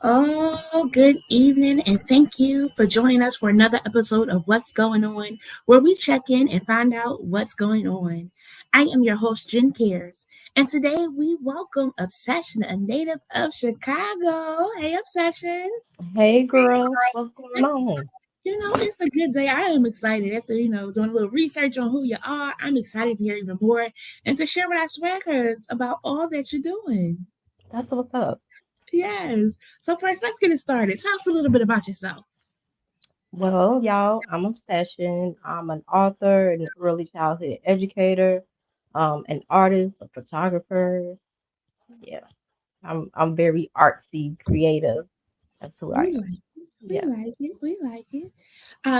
Oh, good evening, and thank you for joining us for another episode of What's Going On, where we check in and find out what's going on. I am your host, Jen Cares, and today we welcome Obsession, a native of Chicago. Hey, Obsession. Hey girl, what's going on? It's a good day. I am excited after, doing a little research on who you are. I'm excited to hear even more and to share with our SWAGhers about all that you're doing. That's what's up. Yes. So, first, let's get it started. Tell us a little bit about yourself. Well, y'all, I'm Obsession. I'm an author, an early childhood educator, an artist, a photographer. Yeah, I'm very artsy, creative. That's who I We am. like it. We Yeah. like it. We like it.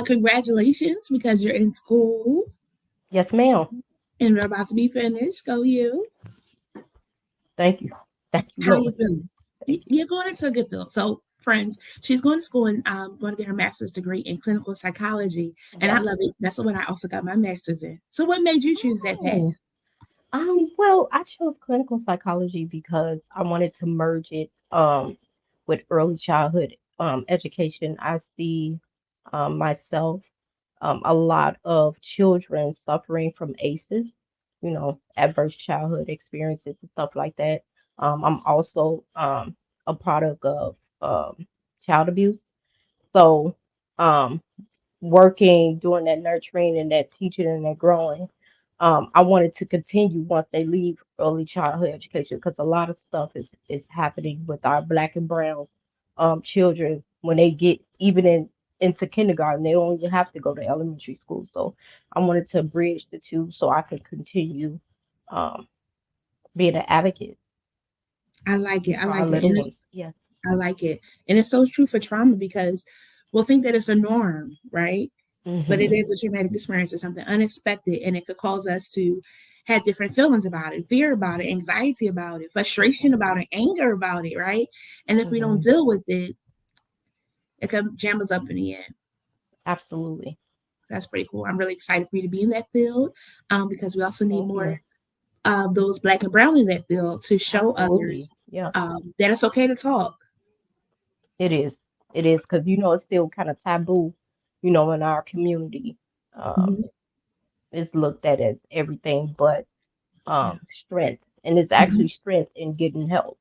Congratulations because you're in school Yes, ma'am. and we're about to be finished. Go you. Thank you. Thank you, How you Lord. feeling? Thank you. You're going into a good field. So, friends, she's going to school and going to get her master's degree in clinical psychology, and I Yep. love it. That's what I also got my master's in. So, what made you choose that path? Oh. Well, I chose clinical psychology because I wanted to merge it with early childhood education. I see myself a lot of children suffering from ACEs, adverse childhood experiences and stuff like that. I'm also a product of child abuse. So, um, working, doing that nurturing and that teaching and that growing. I wanted to continue once they leave early childhood education because a lot of stuff is happening with our black and brown children when they get even into kindergarten. They don't even have to go to elementary school. So I wanted to bridge the two so I could continue um, being an advocate I like it. I for our like it. little And it's ones. Yes. I like it. And it's so true for trauma because we'll think that it's a norm, right? But it Hmm. is a traumatic experience. It's something unexpected, and it could cause us to have different feelings about it, fear about it, anxiety about it, frustration about it, anger about it, right? And if we don't Hmm. deal with it, it can jam us up in the end. Absolutely. That's pretty cool. I'm really excited for you to be in that field because we also need Thank more you. of those black and brown in that field to show Absolutely. others Yeah. that it's okay to talk. It is. It is because it's still kind of taboo, in our community. Um, Hmm. it's looked at as everything but Yeah. strength, and it's actually Hmm. strength in getting help.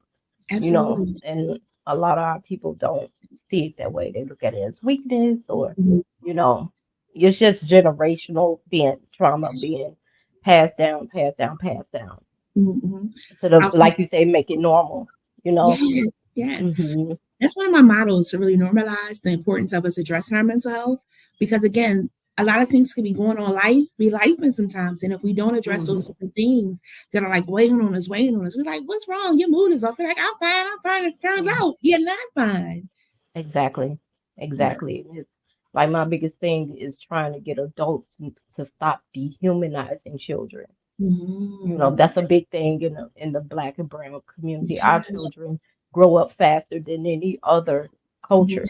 Absolutely. And a lot of our people don't see it that way. They look at it as weakness, or Hmm. you know, it's just generational being trauma being passed down, passed down, passed down. Hmm. Instead of, I was like you say, make it normal. You know. Yeah, yes. Hmm. That's one of my models to really normalize the importance of us addressing our mental health. Because again, a lot of things can be going on be life sometimes. And if we don't address those Hmm. different things that are like weighing on us, we're like, what's wrong? Your mood is off. We're like, I'm fine, I'm fine. It turns Hmm. out you're not fine. Exactly. Yeah. Exactly. It's like my biggest thing is trying to get adults to stop dehumanizing children. Hmm. That's a big thing in the black and brown community. Our Yes. children grow up faster than any other Hmm. culture.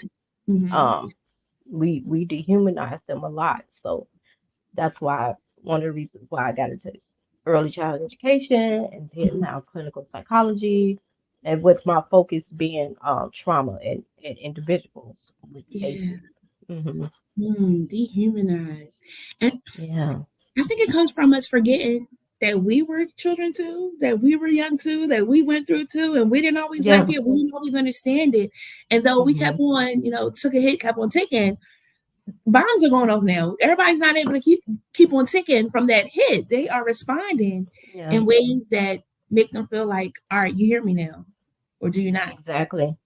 Hmm. Um, we dehumanize them a lot. So that's why one of the reasons why I got into early childhood education and then Hmm. now clinical psychology, and with my focus being trauma and individuals with Yeah. ACEs. Hmm. Dehumanize. And Yeah. I think it comes from us forgetting that we were children too, that we were young too, that we went through too, and we didn't always like Yeah. it. We didn't always understand it. And though we Hmm. kept on, took a hit, kept on ticking, bombs are going off now. Everybody's not able to keep on ticking from that hit. They are responding Yeah. in ways that make them feel like, all right, you hear me now, or do you not? Exactly.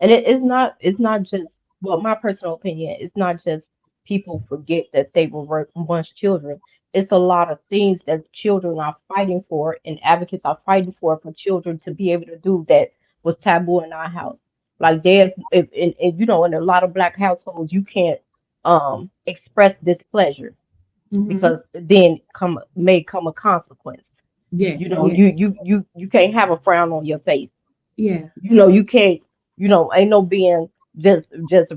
And it's not just, well, my personal opinion, it's not just people forget that they were once children. It's a lot of things that children are fighting for and advocates are fighting for children to be able to do that was taboo in our house. Like there's if in a lot of black households you can't express displeasure Mm-hmm. because then come a consequence. Yeah, yeah, You can't have a frown on your face. yeah, You can't, ain't no being just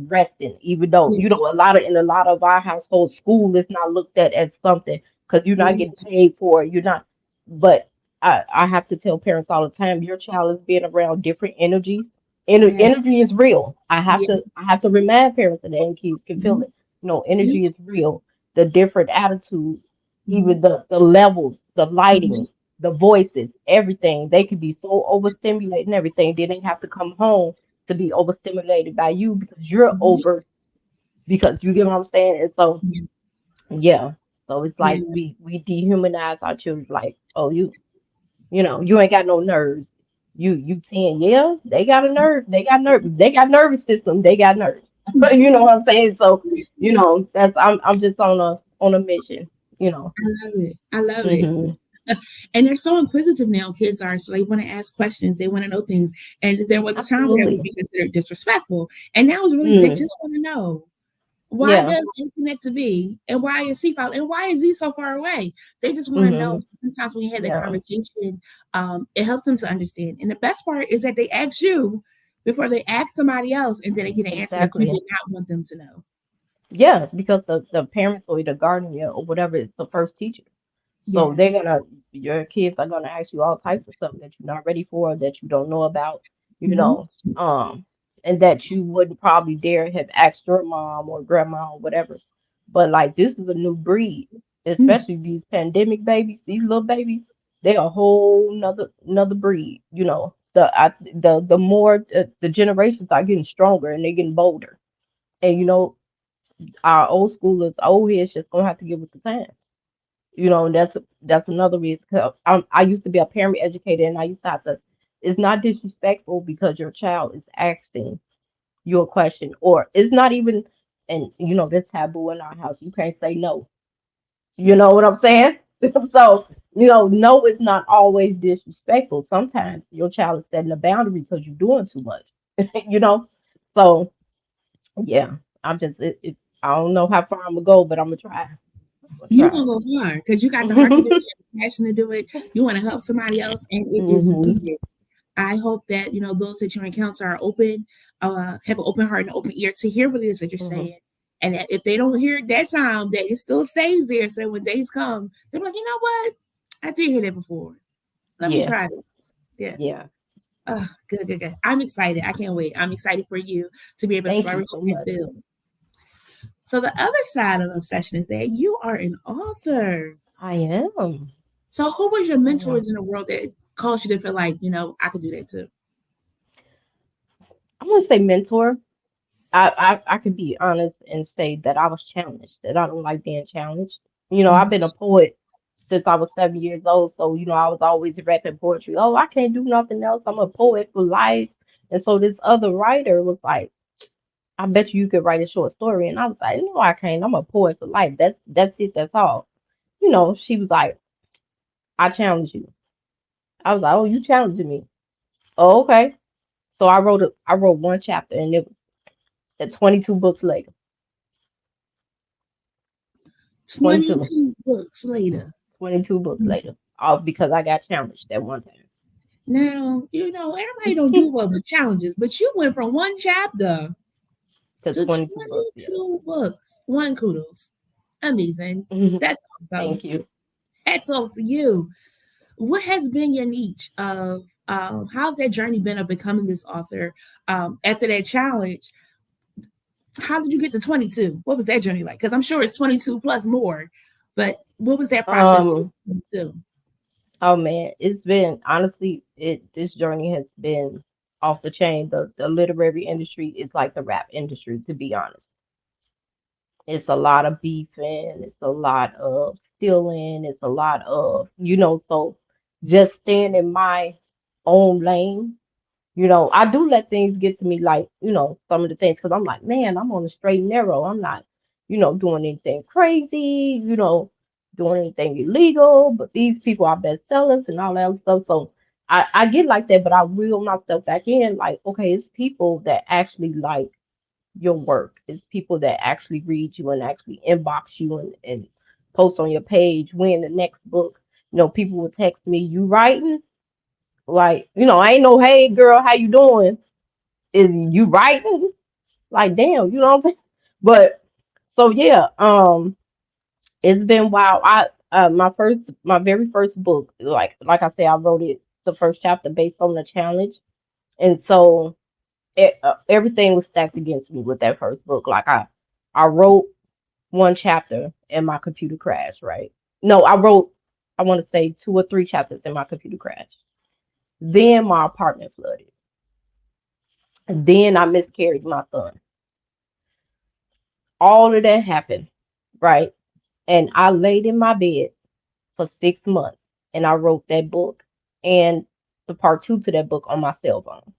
resting, even though, yeah, in a lot of our households, school is not looked at as something because you're not yeah. getting paid for it. You're not, but I have to tell parents all the time, your child is being around different energies. Yes. Energy is real. Yeah. I have to remind parents of that, and kids can feel Mhm. it. No, Yeah. energy is real. The different attitudes, Mhm. even the levels, the Mhm. lighting, the voices, everything. They could be so overstimulated and everything. Then they have to come home to be overstimulated by you because you're Mhm. over, because you get what I'm saying? And so Yeah. yeah. So it's like Yeah. we dehumanize our children like, oh, you know, you ain't got no nerves. You 10, yeah, they got a nerve. They got nerve. They got nervous system. They got nerves. You know what I'm saying? So, you know, that's I'm just on a mission, you know. I love it. I love it. Hmm. And they're so inquisitive now, kids are. So they want to ask questions. They want to know things. And there was a time where that would Absolutely. be considered disrespectful. And now it's really, they Mm, just want to know. Why yeah. does A connect to B? And why is C found? And why is Z so far away? They just want to know. Hmm. Sometimes when you have the Yeah. conversation, it helps them to understand. And the best part is that they ask you before they ask somebody else, and then they get an answer that you Exactly. did not want them to know. Yeah, because the parents or the guardian or whatever is the first teacher. So Yeah. they're gonna, your kids are gonna ask you all types of stuff that you're not ready for, that you don't know about, you Hmm. know, and that you wouldn't probably dare have asked your mom or grandma or whatever. But like this is a new breed, Mm. especially these pandemic babies, these little babies, they're a whole another breed, you know. The more the generations are getting stronger and they're getting bolder. And you know, our old schoolers, old heads just gonna have to get with the times. You know, and that's another reason. 'Cause I used to be a parent educator, and I used to have to. It's not disrespectful because your child is asking you a question, or it's not even. And you know, this taboo in our house. You can't say no. You know what I'm saying? So you know, no is not always disrespectful. Sometimes your child is setting a boundary because you're doing too much. You know, so yeah, I'm just I don't know how far I'm gonna go, but I'm gonna try. I'm gonna You're try. gonna go far because you got the heart to do it, you have the passion to do it. You want to help somebody else, and it is Hmm. needed. I hope that those that you encounter are open, have an open heart and an open ear to hear what it is that you're Hmm. saying, and that if they don't hear it that time, that it still stays there. So when days come, they're like, you know what? I did hear that before. Let me Yeah, try this. Yeah. yeah. Good, good, good. I'm excited. I can't wait. I'm excited for you to be able to Thank you flourish so and much. build. So the other side of obsession is that you are an author. I am. So who was your I am. mentors in the world that caused you to feel like, I could do that too? I'm gonna say mentor. I could be honest and say that I was challenged, that I don't like being challenged. You know, I've Mhm. been a poet since I was 7 years old, so you know, I was always rapping poetry. Oh, I can't do nothing else. I'm a poet for life. And so this other writer was like, I bet you could write a short story. And I was like, no, I can't. I'm a poet for life. That's it, that's all. You know, she was like, I challenge you. I was like, oh, you challenging me. Oh, okay. So I wrote one chapter and it was at 22 books later. 22. 22 books later. 22 books later. All because I got challenged at one Now, everybody don't time. do well with challenges, but you went from one chapter To to 22 books, yeah. 22 books. One kudos. Amazing. That's awesome. Thank you. Hats off to you. What has been your niche of how's that journey been of becoming this author? After that challenge, how did you get to 22? What was that journey like? Because I'm sure it's 22 plus more, but what was that process to Um, 22? oh man, it's been honestly, this journey has been off the chain. The literary industry is like the rap industry, to be honest. It's a lot of beefing, it's a lot of stealing, it's a lot of, you know, so just staying in my own lane. You know, I do let things get to me, like, you know, some of the things, because I'm like, man, I'm on the straight and narrow. I'm not, you know, doing anything crazy, you know, doing anything illegal, but these people are bestsellers and all that other stuff. So I get like that, but I reel myself back in, like, okay, it's people that actually like your work. It's people that actually read you and actually inbox you and post on your page when the next book. You know, people will text me, you writing? Like, you know, I ain't no, hey girl, how you doing? Is you writing? Like, damn, you know what I'm saying? But so yeah, it's been wild. My very first book, like I said, I wrote it the first chapter based on the challenge. And so everything was stacked against me with that first book. Like I wrote one chapter and my computer crashed, right? No, I wrote, I want to say 2 or 3 chapters and my computer crashed. Then my apartment flooded. And then I miscarried my son. All of that happened, right? And I laid in my bed for 6 months and I wrote that book and the part 2 to that book on my cell phone.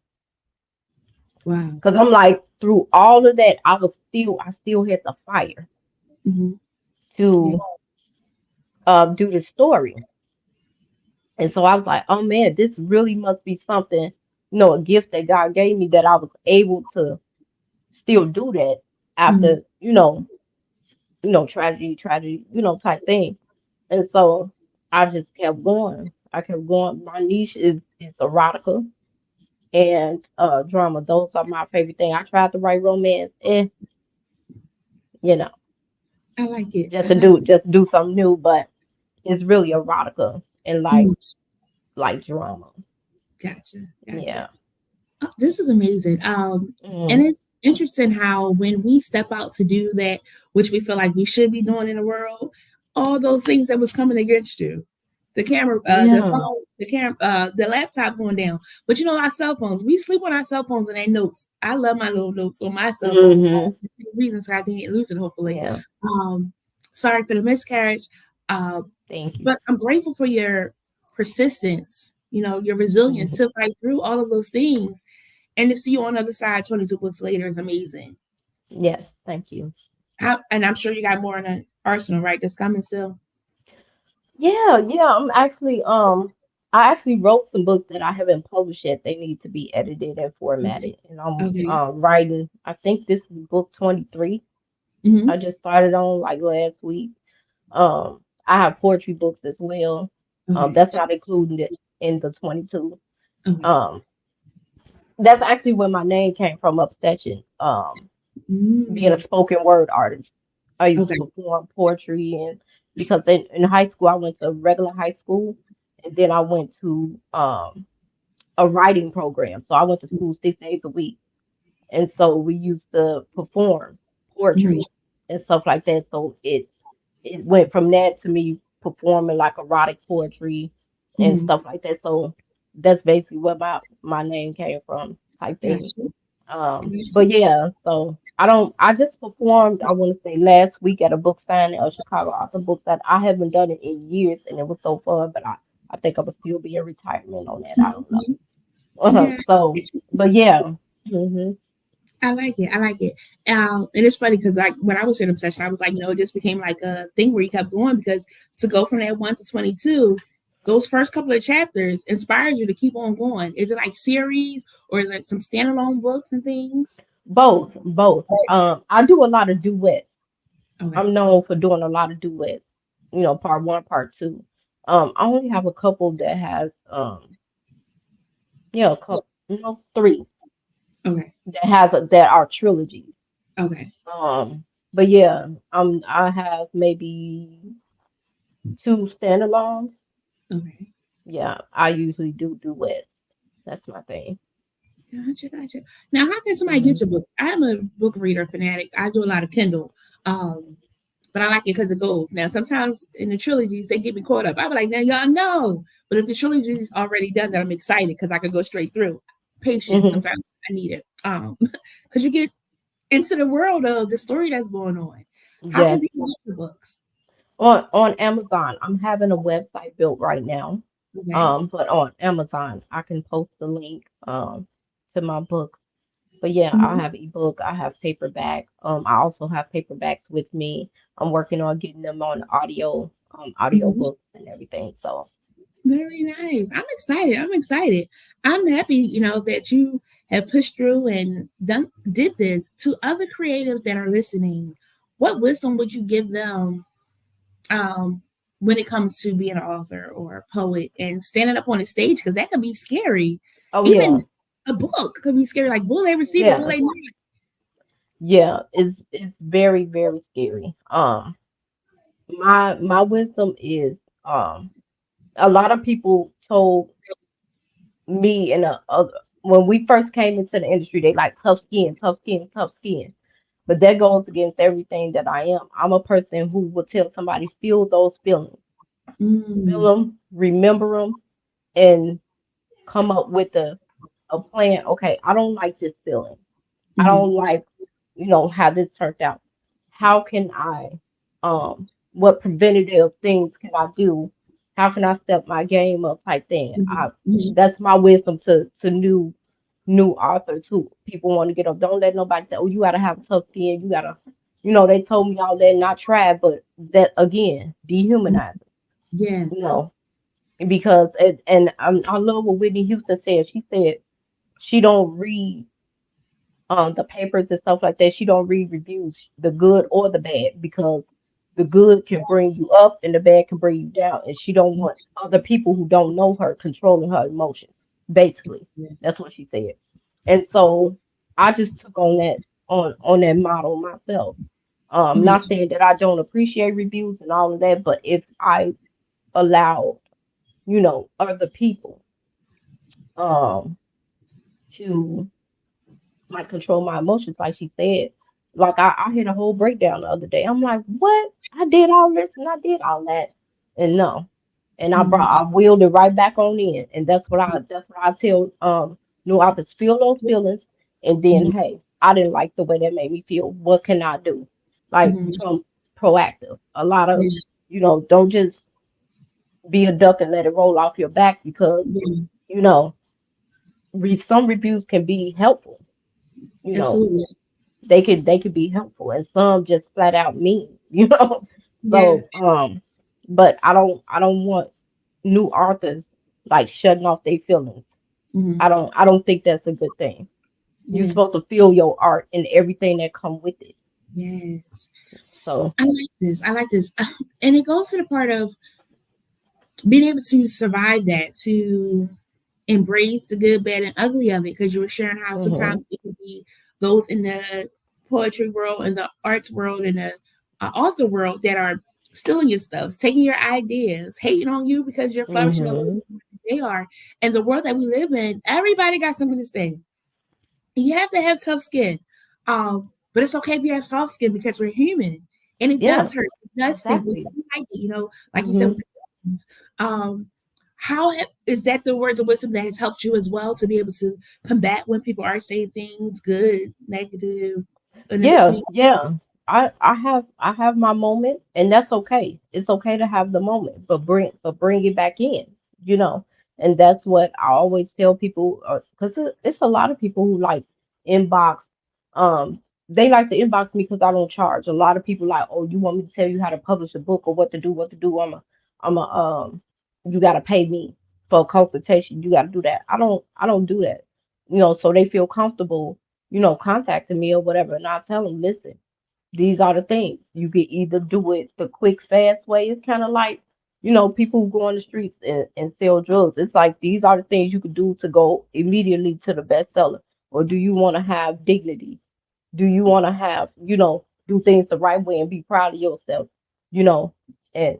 Wow. Because I'm like, through all of that, I still had the fire Hmm. Yeah. to do the story. And so I was like, oh man, this really must be something, a gift that God gave me that I was able to still do that Hmm. after, tragedy, type thing. And so I just kept going. I kept going. My niche is erotica and drama. Those are my favorite thing. I tried to write romance, you know, I like it. just I to like do just do something new, but it's really erotica and it. Mhm. like drama. Gotcha. Gotcha. Yeah. Oh, this is amazing. And Hmm. it's interesting how when we step out to do that, which we feel like we should be doing in the world, all those things that was coming against you, the camera, the Yeah. phone, the laptop going down. But you know, our cell phones, we sleep on our cell phones and they notes. I love my little notes on my cell phone. Hmm. Reasons I didn't lose it, hopefully. Yeah. Um, Sorry for the miscarriage. Uh, Thank you. but I'm grateful for your persistence, your resilience Hmm. to fight through all of those things and to see you on the other side 22 books later is amazing. Yes. Thank you. And I'm sure you got more in the arsenal, right? That's coming still. Yeah. Yeah. I actually wrote some books that I haven't published yet. They need to be edited and Okay. formatted. And I'm Okay. writing, I think this is book 23. Hmm. I just started on like last week. I have poetry books as well. Okay. That's not included in the 22. Okay. Um, that's actually where my name came from, Obsession. Being a Mm. spoken word artist. I used to Okay. perform poetry and because in high school I went to regular high school and then I went to a writing program. So I went to school 6 days a week. And so we used to perform Hmm. poetry and stuff like that. So it went from that to me performing like erotic poetry and Hmm. stuff like that. So that's basically where my name came from, type thing. Gotcha. But yeah, so I just performed, I want to say last week at a book signing, a Chicago author book that I haven't done it in years and it was so fun, but I think I would still be in retirement on that. I don't know. Mhm. Yeah. So, but yeah. Hmm. I like it. I like it. And it's funny because like when I was in obsession, I was like, it just became like a thing where you kept going because to go from that 1 to 22, those first couple of chapters inspired you to keep on going. Is it like series or is it some standalone books and things? Both, both. I do a lot of duets. Okay. I'm known for doing a lot of duets. Part 1, part 2. I only have a couple that has a couple, 3 Okay. that are trilogies. Okay. But yeah, I have maybe 2 standalones. Okay. Yeah, I usually do duets. That's my thing. Gotcha. Gotcha. Now, how can somebody Hmm. get your book? I'm a book reader fanatic. I do a lot of Kindle. Um, but I like it because it goes. Now, sometimes in the trilogies, they get me caught up. I be like, now y'all know. But if the trilogy is already done, then I'm excited because I could go straight through. Patience, Hmm. sometimes I need it. Because you get into the world of the story that's going on. How can Yes. people get the books? On Amazon, I'm having a website built right now. Okay. But on Amazon, I can post the link to my books. But yeah, I Mhm. have ebook, I have paperback. I also have paperbacks with me. I'm working on getting them on audio Mhm. books and everything. So, Very nice. I'm excited. I'm excited. I'm happy, that you have pushed through and did this. To other creatives that are listening, what wisdom would you give them when it comes to being an author or a poet and standing up on a stage? Because that could be scary. oh yeah, Even a book could be scary. Like, will they receive it? Will yeah, they not? yeah. It's very, very scary. My wisdom is a lot of people told me and when we first came into the industry, they like tough skin, tough skin, tough skin. But that goes against everything that I am. I'm a person who will tell somebody, feel those feelings, feel Mm, them, remember them, and come up with a plan. Okay, I don't like this feeling. I mm-hmm, don't like, how this turned out. How can what preventative things can I do? How can I step my game up type thing? mm-hmm, That's my wisdom to new authors who people want to get up. Don't let nobody say, oh, you gotta have tough skin, you gotta, they told me all that and I tried, but that again, mm-hmm. dehumanizing, Yeah. you know, because I love what Whitney Houston said. She said she don't read the papers and stuff like that. She don't read reviews, the good or the bad, because the good can bring you up and the bad can bring you down. And she don't want other people who don't know her controlling her emotions. Basically, Yeah. that's what she said. And so I just took on that that model myself. Not Mm-hmm, saying that I don't appreciate reviews and all of that, but if I allow, other people um to like control my emotions, like she said. Like I had a whole breakdown the other day. I'm like, what? I did all this and I did all that. And no. And I wheeled it right back on in. And that's what I tell new authors, feel those feelings and then mm-hmm, hey, I didn't like the way that made me feel. What can I do? Like mm-hmm. become proactive. A lot of, Yeah. don't just be a duck and let it roll off your back because, Yeah. you know, some reviews can be helpful, you know Absolutely. they could be helpful and some just flat out mean, Yeah. so but I don't want new authors like shutting off their feelings. Mm-hmm. I don't think that's a good thing. You're Yeah. supposed to feel your art and everything that come with it. Yes. So I like this. I like this. And it goes to the part of being able to survive that, to embrace the good, bad, and ugly of it, because you were sharing how sometimes mhm it can be those in the poetry world and the arts world and the author world that are stealing your stuff, taking your ideas, hating on you because you're flourishing a little mhm bit more than they are. And the world that we live in, everybody got something to say. You have to have tough skin. But it's okay if you have soft skin because we're human. And it does yeah, hurt. It does sting. We exactly. don't like it, like you said with mhm the feelings. Is that the words of wisdom that has helped you as well to be able to combat when people are saying things good, negative, and in Yeah, between? yeah. I have my moment, and that's okay. It's okay to have the moment, but bring it back in, you know. And that's what I always tell people, because it's a lot of people who like inbox. They like to inbox me because I don't charge. A lot of people like, oh, you want me to tell you how to publish a book or what to do, what to do. You got to pay me for a consultation. You got to do that. I don't do that, so they feel comfortable contacting me or whatever. And I tell them, listen, these are the things. You can either do it the quick, fast way. It's kind of like, people who go on the streets and sell drugs. It's like these are the things you could do to go immediately to the bestseller. Or do you want to have dignity? Do you want to have, do things the right way and be proud of yourself? You know, and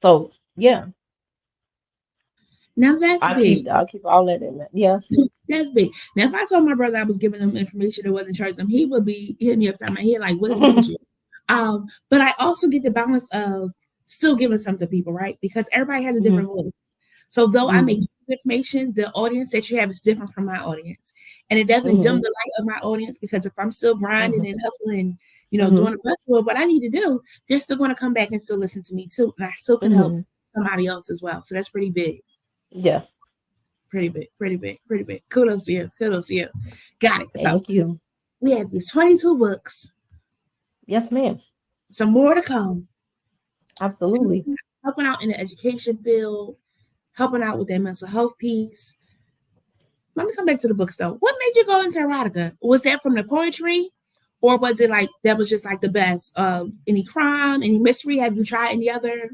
so yeah, Now that's big. I'll keep all that in there. Yeah. That's big. Now, if I told my brother I was giving him information that wasn't charging him, he would be hitting me upside my head like, "What is wrong with you?" But I also get the balance of still giving some to people, right? Because everybody has a different hmm voice. So though I may hmm give you information, the audience that you have is different from my audience, and it doesn't dim hmm the light of my audience because if I'm still grinding hmm and hustling, hmm doing the best of what I need to do, they're still going to come back and still listen to me too, and I still can help hmm somebody else as well. So that's pretty big. Yeah. Pretty big, pretty big, pretty big. Kudos to you. Kudos to you. Got it. So Thank you. we have these 22 books, Yes, ma'am. some more to come, Absolutely. helping out in the education field, helping out with that mental health piece. Let me come back to the books though. What made you go into erotica? Was that from the poetry? Or was it like that was just like the best? Any crime, any mystery? Have you tried any other?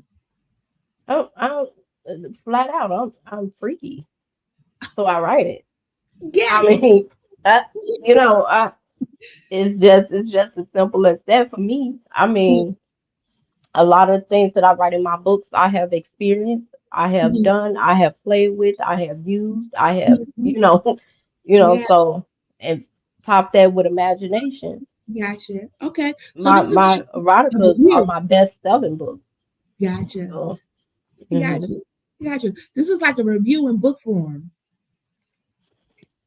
I'm flat out. I'm freaky, so I write it. Get I it. mean, I, it's just as simple as that for me. I mean, a lot of things that I write in my books, I have experienced, I have done, I have played with, I have used, I have, Yeah, So and top that with imagination. gotcha. Okay, so My this is my a eroticas are review. my best selling books. Gotcha. So Gotcha. Gotcha. This is like a review in book form.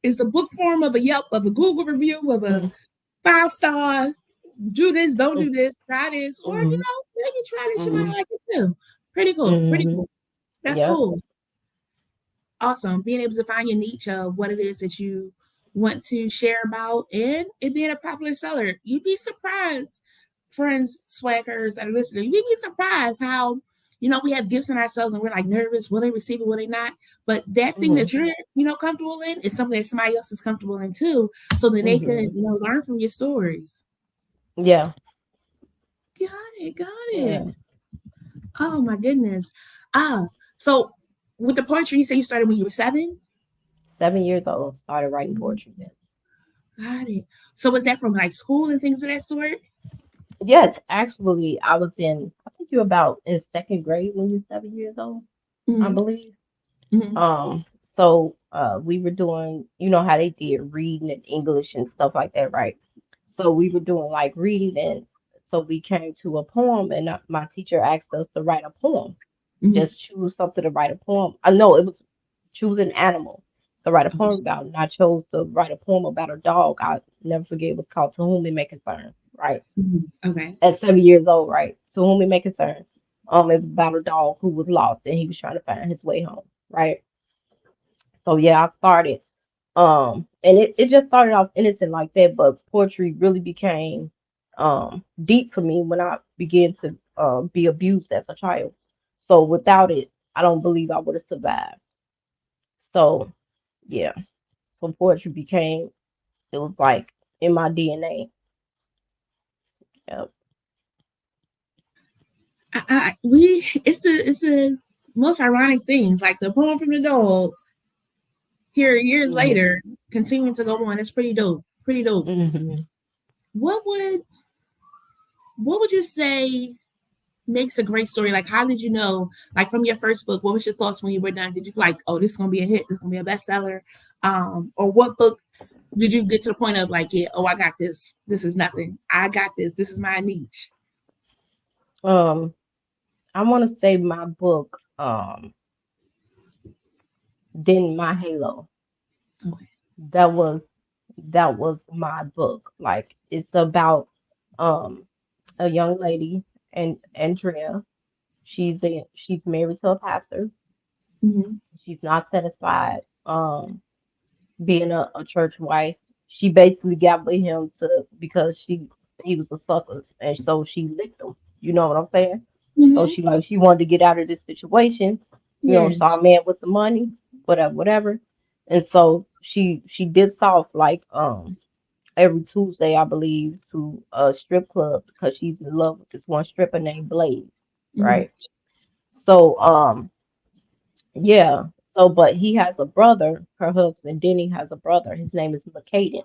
It's the book form of a Yelp, of a Google review, of a mhm, 5 star. Do this, don't mhm, do this, try this, or mhm, maybe try this. You might mhm, like it too. Pretty cool. Pretty mhm. cool. That's Yep. cool. Awesome. Being able to find your niche of what it is that you want to share about and it being a popular seller. You'd be surprised, friends, swaggers that are listening, you'd be surprised how, we have gifts in ourselves and we're like nervous, will they receive it, will they not? But that thing Mhm, that you're, comfortable in is something that somebody else is comfortable in too. So that they could, mhm. learn from your stories. Yeah. Got it, got Yeah. it. Oh my goodness. Ah, so with the poetry, you say you started when you were 7? 7 years old, started writing poetry then. Got it. So was that from like school and things of that sort? Yes, actually, I was in. I think you're about in second grade when you're 7 years old, I Mm-hmm. believe. Mm-hmm. We were doing, you know how they did reading and English and stuff like that, right? So we were doing like reading, and so we came to a poem, and my teacher asked us to write a poem. Mm-hmm. Just choose something to write a poem. I know it was choose an animal to write a Okay. poem about, and I chose to write a poem about a dog. I never forget it was called To Whom It May Concern, right? Mhm. Okay. At 7 years old, right? To Whom It May Concern. It was about a dog who was lost and he was trying to find his way home, right? So yeah, I started. And it just started off innocent like that, but poetry really became deep for me when I began to be abused as a child. So without it, I don't believe I would have survived. So yeah, so poetry became it was like in my DNA. Yep. It's the most ironic things like the poem from the dog. Here years Hmm. later, continuing to go on. It's pretty dope. Pretty dope. Hmm. What would what would you say makes a great story? Like, how did you know? Like from your first book, what was your thoughts when you were done? Did you feel like, oh, this is gonna be a hit? This is gonna be a bestseller? Or what book did you get to the point of like, yeah, oh, I got this. This is nothing. I got this. This is my niche. Um, I want to say my book, Then My Halo. Okay. That was that was my book. Like it's about um a young lady and Andrea. She's married to a pastor. Mm-hmm. She's not satisfied being a church wife. She basically got with him to because he was a sucker and so she licked him. You know what I'm saying? So Mm-hmm. she wanted to get out of this situation. Yeah. Saw a man with some money, whatever, whatever. And so she dips off like every Tuesday, I believe, to a strip club because she's in love with this one stripper named Blaze, Mm-hmm. right? So yeah. So but he has a brother, her husband, Denny has a brother. His name is McCaden.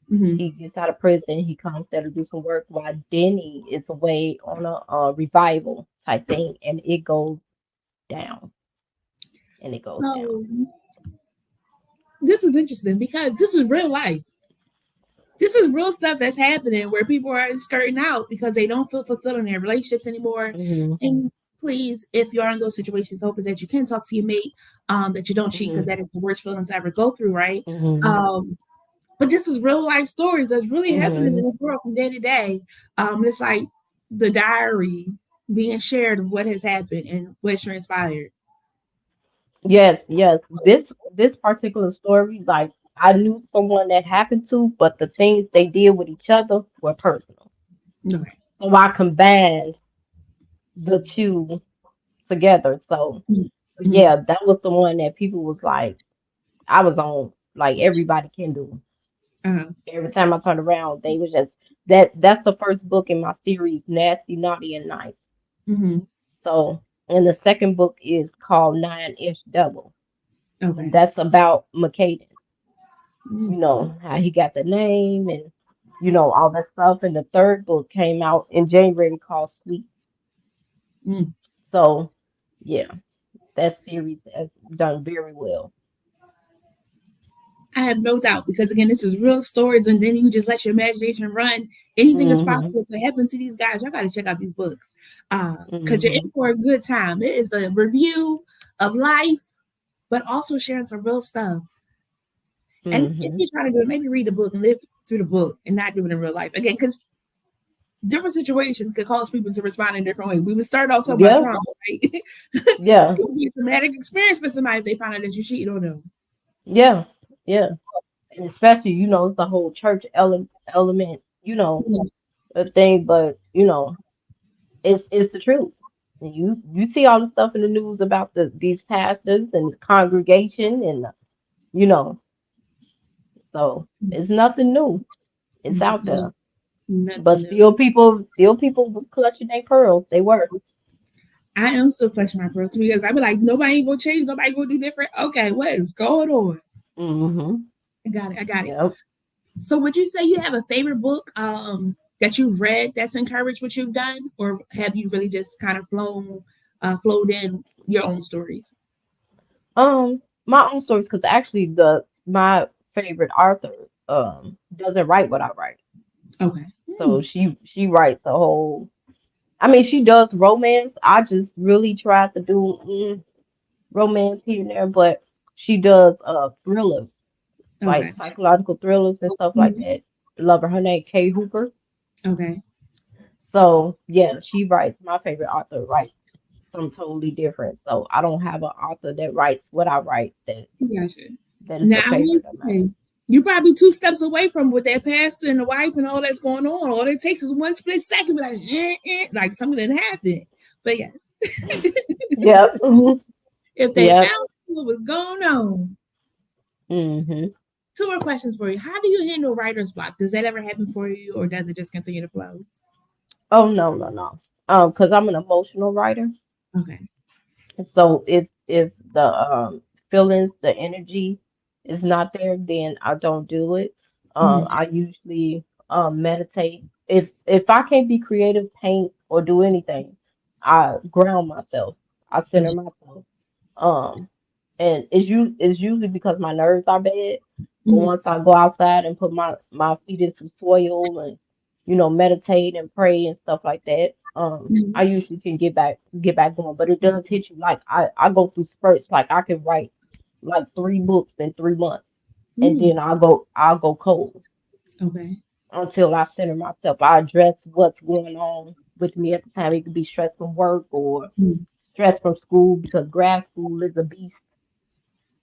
Mm-hmm. He gets out of prison, he comes there to do some work while Denny is away on a revival type thing, and it goes down. And it goes down. So this is interesting because this is real life. This is real stuff that's happening where people are skirting out because they don't feel fulfilled in their relationships anymore. Hmm. And please, if you're in those situations, hope is that you can talk to your mate, that you don't cheat because Hmm. that is the worst feeling to ever go through, right? Hmm. Um, but this is real life stories that's really happening in Hmm. the world from day to day. It's like the diary being shared of what has happened and what transpired. Yes, yes. This particular story, like I knew someone that happened to, but the things they did with each other were personal. Okay. So I combined the two together. So Mm-hmm. yeah, that was the one that people was like, I was on, like everybody can do. Uh-huh. Every time I turned around, they was just that's the first book in my series, Nasty, Naughty, and Nice. Mm-hmm. So and the second book is called 9-inch Double, and Okay. that's about McCaden. Mm-hmm. How he got the name and all that stuff. And the third book came out in January called Sweet. Mm-hmm. So yeah, that series has done very well. I have no doubt because again, this is real stories, and then you just let your imagination run. Anything is Mhm. possible to happen to these guys. Y'all got to check out these books, because you're in Mhm. for a good time. It is a review of life, but also sharing some real stuff. And if Mhm. you're trying to do it, maybe read the book and live through the book and not do it in real life. Again, because different situations could cause people to respond in different ways. We would start off talking about Yeah. trauma, right? It Yeah. would be a traumatic experience for somebody if they find out that you cheated on them. Yeah. Yeah. And especially, it's the whole church element, Mhm. a thing, but it's the truth. And you see all the stuff in the news about these pastors and the congregation and you know, so it's nothing new. It's out Nothing, there. But nothing new. still people was clutching their pearls. They were. I am still clutching my pearls because I be like, nobody ain't gonna change, nobody gonna do different. Okay, what is going on? Hmm. I got it, I got it. Yep. So would you say you have a favorite book that you've read that's encouraged what you've done, or have you really just kind of flowed in your own stories? My own stories, because actually the my favorite author doesn't write what I write. Okay. So she writes a whole. I mean, she does romance. I just really try to do romance here and there, but she does thrillers, like Okay. psychological thrillers and stuff like Mhm. that. Love her. Her name Kay Hooper. Okay. So yeah, she writes. My favorite author writes some totally different. So I don't have an author that writes what I write Gotcha. that is Now a I will favorite of say mine. you're probably two steps away from with that pastor and the wife and all that's going on. All it takes is one split second, be like, like something didn't happen. But yes, Yep. if they Yep. found what was going on. Hmm. Two more questions for you. How do you handle writer's block? Does that ever happen for you, or does it just continue to flow? Oh no, no, no. Because I'm an emotional writer. Okay. So if the feelings, the energy is not there, then I don't do it. Mhm. I usually meditate. If I can't be creative, paint or do anything, I ground myself. I center myself. Um, and it's usually because my nerves are bad. But Mhm. once I go outside and put my feet in some soil and meditate and pray and stuff like that, I Mhm. usually can get back going. But it does hit you like I go through spurts. Like I can write like 3 books in 3 months, and Mhm. then I'll go cold Okay. until I center myself. I address what's going on with me at the time. It could be stress from work or Mhm. stress from school because grad school is a beast.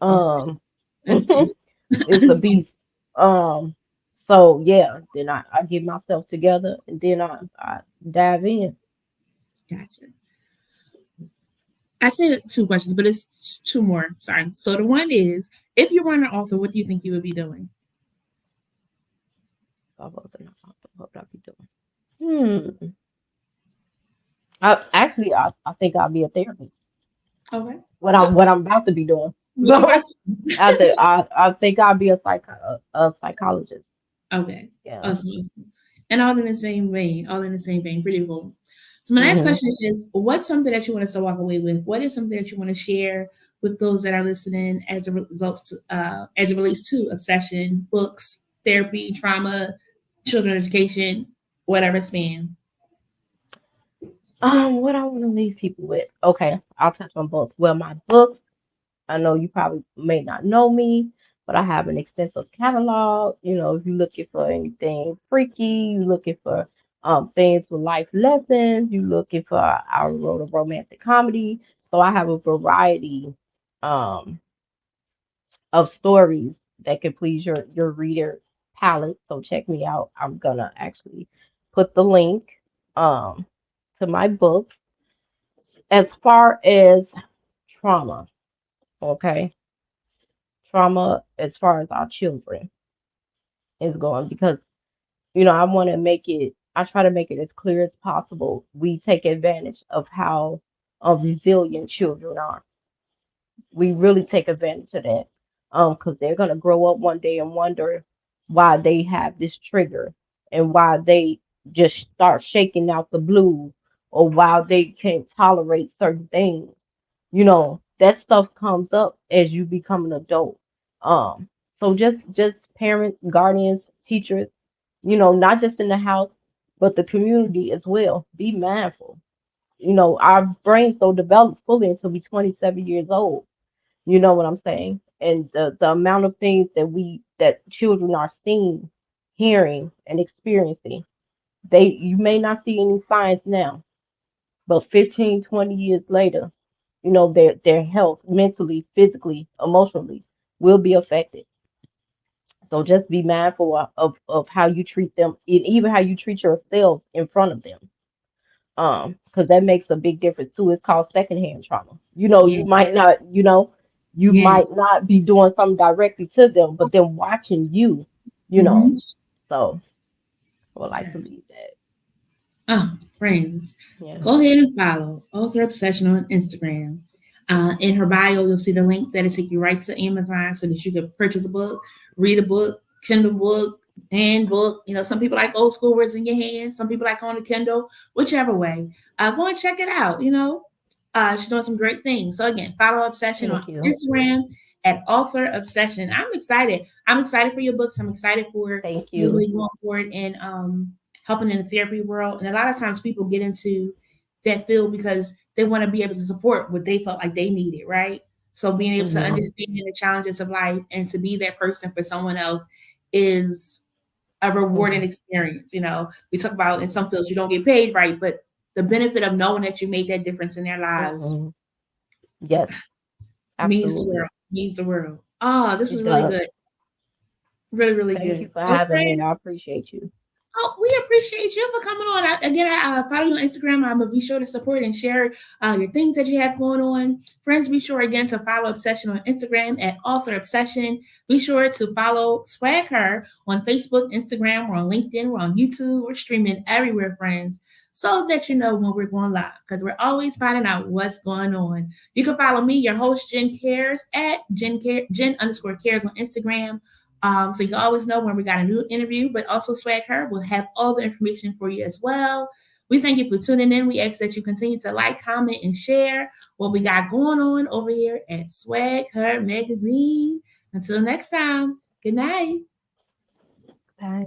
Yeah. Um, Understand. it's a beast. Um, so yeah, then I get myself together and then I dive in. Gotcha. I said two questions, but it's two more. Sorry. So the one is, if you were an author, what do you think you would be doing? I wasn't what would I be doing? I think I'll be a therapist. Okay. What I'm about to be doing. What you about So I think I'll be a psychologist. Okay. Yeah. Awesome. Awesome. And all in the same vein, all in the same vein. Pretty cool. So my next Hmm. question is, what's something that you want us to walk away with? What is something that you want to share with those that are listening as it relates to obsession, books, therapy, trauma, children education, whatever span? What I want to leave people with. Okay, I'll touch on books. Well, my books. I know you probably may not know me, but I have an extensive catalog. If you're looking for anything freaky, you're looking for things with life lessons, you're looking for I wrote a romantic comedy. So I have a variety um of stories that can please your reader palette. So check me out. I'm gonna actually put the link um to my books as far as trauma, okay? Trauma as far as our children is going because I try to make it as clear as possible. We take advantage of how resilient children are. We really take advantage of that because they're going to grow up one day and wonder why they have this trigger and why they just start shaking out the blue or why they can't tolerate certain things. That stuff comes up as you become an adult. So just parents, guardians, teachers, not just in the house, but the community as well. Be mindful. Our brains don't develop fully until we're 27 years old. You know what I'm saying? And the amount of things that children are seeing, hearing, and experiencing, you may not see any signs now, but 15, 20 years later, their health mentally, physically, emotionally will be affected. So just be mindful of how you treat them and even how you treat yourselves in front of them. Because that makes a big difference too. It's called secondhand trauma. Yeah, You yeah. might not be doing something directly to them, but them watching you, you know. Mm-hmm. So I would like Okay. to leave that. Oh, friends, Yeah. go ahead and follow Author Obsession on Instagram. In her bio, you'll see the link that'll take you right to Amazon so that you can purchase a book, read a book, Kindle book, handbook. Some people like old school words in your hands. Some people like on the Kindle, whichever way. Go and check it out. She's doing some great things. So again, follow Obsession on Thank you. Instagram at Author Obsession. I'm excited. I'm excited for your books. I'm excited for Thank you you. really going forward and helping in the therapy world. And a lot of times people get into that field because they want to be able to support what they felt like they needed, right? So being able to Hmm. understand the challenges of life and to be that person for someone else is a rewarding Hmm. experience. We talk about in some fields you don't get paid right, but the benefit of knowing that you made that difference in their lives Hmm. Yes, means the absolutely. world. Means the world. Oh, this was It really does. good. Really, really Thank you good. for So, having me. friends, I appreciate you. oh, we appreciate you for coming on. Again, I follow you on Instagram. I'm gonna be sure to support and share your things that you have going on. Friends, be sure again to follow Obsession on Instagram at Author Obsession. Be sure to follow SWAGHer on Facebook, Instagram, we're on LinkedIn, we're on YouTube, we're streaming everywhere, friends, so that you know when we're going live because we're always finding out what's going on. You can follow me, your host Jen Cares, at Jen_Cares on Instagram. So you can always know when we got a new interview, but also SWAGHer will have all the information for you as well. We thank you for tuning in. We ask that you continue to like, comment, and share what we got going on over here at SWAGHer Magazine. Until next time, good night. Bye.